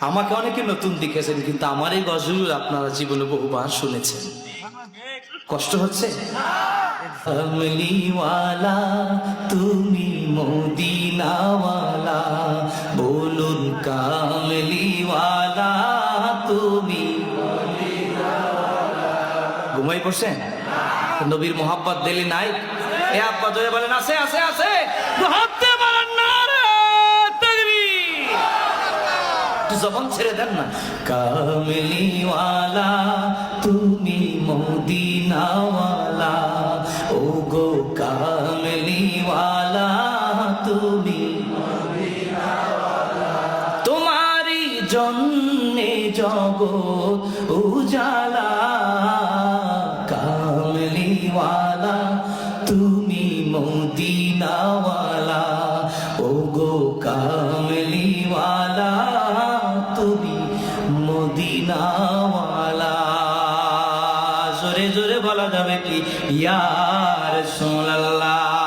আমাকে অনেকে নতুন দেখেছেন, কিন্তু আমার এই গজল আপনারা জীবনে বহুবার শুনেছেন। কষ্ট হচ্ছে? কামলিওয়ালা তুমি মদিনাওয়ালা, বলুন কামলিওয়ালা তুমি। ঘুমাই পড়ছেন? নবীর মোহাব্বত দিলি নাই? এ আব্বা জয় বলেন আছে আছে আছে, হাতে বলেন না রে তাকবীর। একটু জবান ছেড়ে দেন না। কামলিওয়ালা তুমি মদিনাওয়ালা, ও গো কামলিওয়ালা তুমি মদিনাওয়ালা, তোমারই জন্যে জগৎ উজালা। কামলিওয়ালা তুমি মদিনাওয়ালা, ও গো কামলিওয়ালা তুমি মদিনাওয়ালা। জোরে জোরে বলা যাবে কি ইয়া রাসূলুল্লাহ।